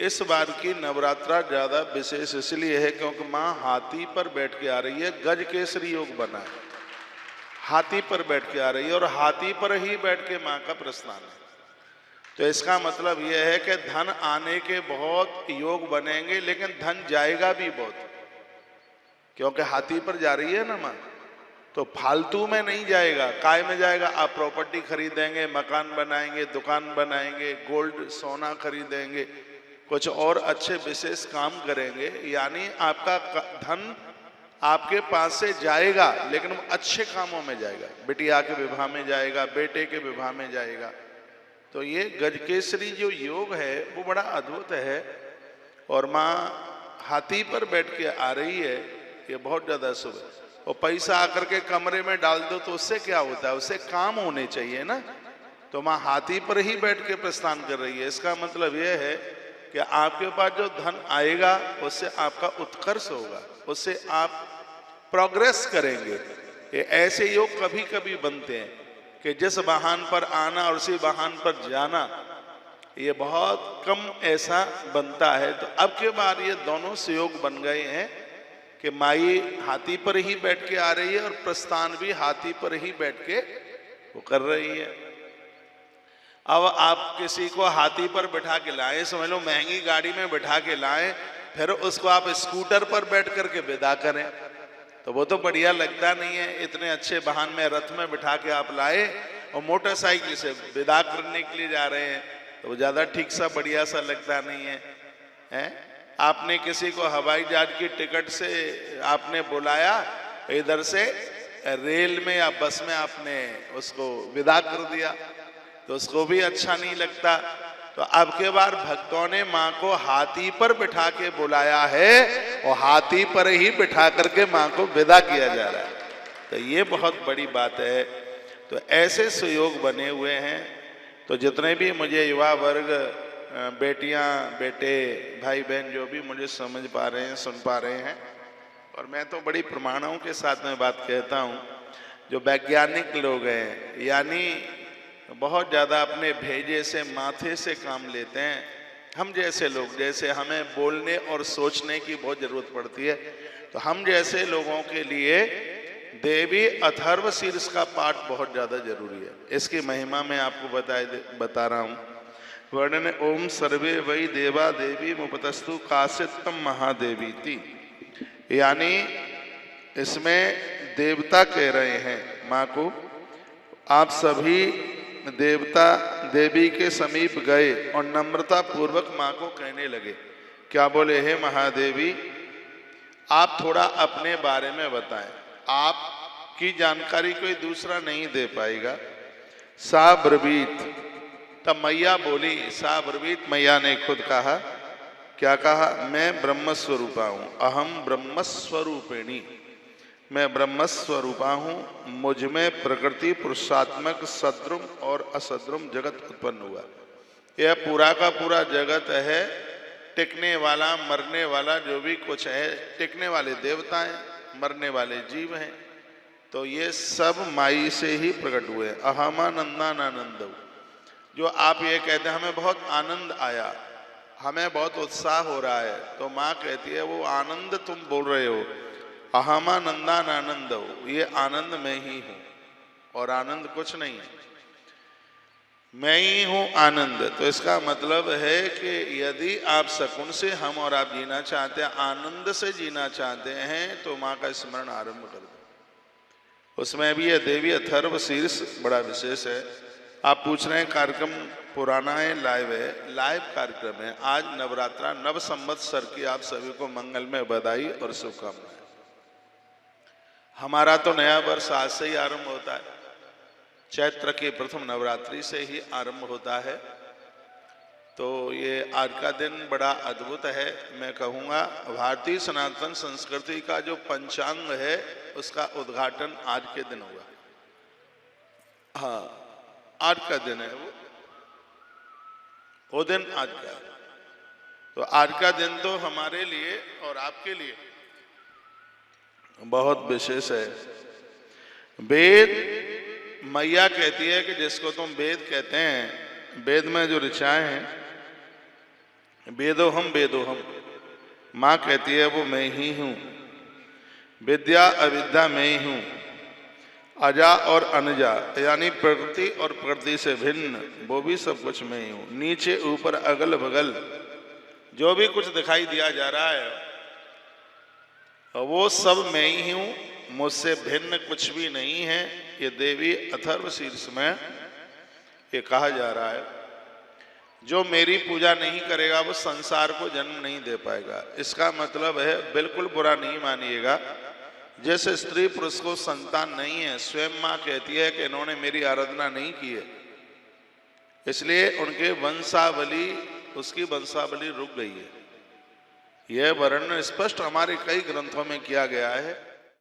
इस बार की नवरात्रा ज्यादा विशेष इसलिए है क्योंकि माँ हाथी पर बैठ के आ रही है। गज केसरी योग बना है, हाथी पर बैठ के आ रही है और हाथी पर ही बैठ के माँ का प्रस्थान है। तो इसका मतलब यह है कि धन आने के बहुत योग बनेंगे, लेकिन धन जाएगा भी बहुत, क्योंकि हाथी पर जा रही है ना माँ। तो फालतू में नहीं जाएगा, काय में जाएगा। आप प्रॉपर्टी खरीदेंगे, मकान बनाएंगे, दुकान बनाएंगे, गोल्ड सोना खरीदेंगे, कुछ और अच्छे विशेष काम करेंगे, यानी आपका धन आपके पास से जाएगा, लेकिन वो अच्छे कामों में जाएगा। बिटिया के विवाह में जाएगा, बेटे के विवाह में जाएगा। तो ये गजकेसरी जो योग है वो बड़ा अद्भुत है, और माँ हाथी पर बैठ के आ रही है, ये बहुत ज्यादा शुभ है। और पैसा आकर के कमरे में डाल दो तो उससे क्या होता है, उससे काम होने चाहिए ना। तो माँ हाथी पर ही बैठ के प्रस्थान कर रही है। इसका मतलब यह है कि आपके पास जो धन आएगा उससे आपका उत्कर्ष होगा, उससे आप प्रोग्रेस करेंगे। ये ऐसे योग कभी कभी बनते हैं कि जिस वाहन पर आना और उसी वाहन पर जाना, ये बहुत कम ऐसा बनता है। तो अब के बार ये दोनों संयोग बन गए हैं कि माई हाथी पर ही बैठ के आ रही है और प्रस्थान भी हाथी पर ही बैठ के वो कर रही है। अब आप किसी को हाथी पर बिठा के लाए, समझ लो महंगी गाड़ी में बिठा के लाए, फिर उसको आप स्कूटर पर बैठ करके विदा करें तो वो तो बढ़िया लगता नहीं है। इतने अच्छे वाहन में, रथ में बिठा के आप लाए और मोटरसाइकिल से विदा करने के लिए जा रहे हैं तो वो ज्यादा ठीक सा बढ़िया सा लगता नहीं है, हैं? आपने किसी को हवाई जहाज की टिकट से आपने बुलाया, इधर से रेल में या बस में आपने उसको विदा कर दिया तो उसको भी अच्छा नहीं लगता। तो अब के बार भक्तों ने माँ को हाथी पर बिठा के बुलाया है और हाथी पर ही बिठा करके माँ को विदा किया जा रहा है। तो ये बहुत बड़ी बात है। तो ऐसे सुयोग बने हुए हैं। तो जितने भी मुझे युवा वर्ग, बेटियां, बेटे, भाई बहन जो भी मुझे समझ पा रहे हैं, सुन पा रहे हैं, और मैं तो बड़ी प्रमाणों के साथ में बात कहता हूँ, जो वैज्ञानिक लोग हैं, यानी बहुत ज़्यादा अपने भेजे से, माथे से काम लेते हैं। हम जैसे लोग, जैसे हमें बोलने और सोचने की बहुत ज़रूरत पड़ती है, तो हम जैसे लोगों के लिए देवी अथर्व शीर्ष का पाठ बहुत ज़्यादा जरूरी है। इसकी महिमा मैं आपको बता रहा हूँ। वर्णन ओम सर्वे वै देवा देवी मुपतस्तु काश्यतम महादेवी थी, यानी इसमें देवता कह रहे हैं माँ को, आप सभी देवता देवी के समीप गए और नम्रता पूर्वक माँ को कहने लगे। क्या बोले? हे महादेवी, आप थोड़ा अपने बारे में बताएं, आपकी जानकारी कोई दूसरा नहीं दे पाएगा। सा ब्रवीत, तब मैया बोली, सा ब्रवीत, मैया ने खुद कहा। क्या कहा? मैं ब्रह्मस्वरूपा हूँ, अहम ब्रह्मस्वरूपिणी, मैं ब्रह्मस्वरूपा हूँ, मुझ में प्रकृति पुरुषात्मक सद्रुम और असद्रुम जगत उत्पन्न हुआ। यह पूरा का पूरा जगत है, टिकने वाला, मरने वाला, जो भी कुछ है, टिकने वाले देवता हैं, मरने वाले जीव हैं, तो ये सब माई से ही प्रकट हुए। अहमानंदानंद, जो आप ये कहते हैं हमें बहुत आनंद आया, हमें बहुत उत्साह हो रहा है, तो माँ कहती है वो आनंद तुम बोल रहे हो, अहमानंदानंद, ये आनंद मैं ही हूं और आनंद कुछ नहीं है, मैं ही हूं आनंद। तो इसका मतलब है कि यदि आप सकुन से, हम और आप जीना चाहते हैं, आनंद से जीना चाहते हैं, तो माँ का स्मरण आरंभ कर दो। उसमें भी यह देवी अथर्व शीर्ष बड़ा विशेष है। आप पूछ रहे हैं कार्यक्रम पुराना है, लाइव है, लाइव कार्यक्रम है। आज नवरात्रा नव संवत्सर की आप सभी को मंगल में बधाई और शुभकामनाएं। हमारा तो नया वर्ष आज से ही आरंभ होता है, चैत्र की प्रथम नवरात्रि से ही आरंभ होता है। तो ये आज का दिन बड़ा अद्भुत है। मैं कहूँगा भारतीय सनातन संस्कृति का जो पंचांग है उसका उद्घाटन आज के दिन हुआ। हाँ, आज का दिन है वो दिन आज का है। तो आज का दिन तो हमारे लिए और आपके लिए बहुत विशेष है। वेद, मैया कहती है कि जिसको तुम वेद कहते हैं, वेद में जो ऋचाएं हैं वेदोहम वेदोहम, माँ कहती है वो मैं ही हूँ। विद्या अविद्या मैं ही हूँ। अजा और अनजा यानी प्रकृति और प्रकृति से भिन्न वो भी सब कुछ मैं ही हूँ। नीचे ऊपर अगल बगल जो भी कुछ दिखाई दिया जा रहा है वो सब मैं ही हूँ, मुझसे भिन्न कुछ भी नहीं है। ये देवी अथर्व शीर्ष में ये कहा जा रहा है। जो मेरी पूजा नहीं करेगा वो संसार को जन्म नहीं दे पाएगा। इसका मतलब है, बिल्कुल बुरा नहीं मानिएगा, जैसे स्त्री पुरुष को संतान नहीं है, स्वयं माँ कहती है कि इन्होंने मेरी आराधना नहीं की है, इसलिए उनके वंशावली, उसकी वंशावली रुक गई है। यह वर्णन स्पष्ट हमारे कई ग्रंथों में किया गया है।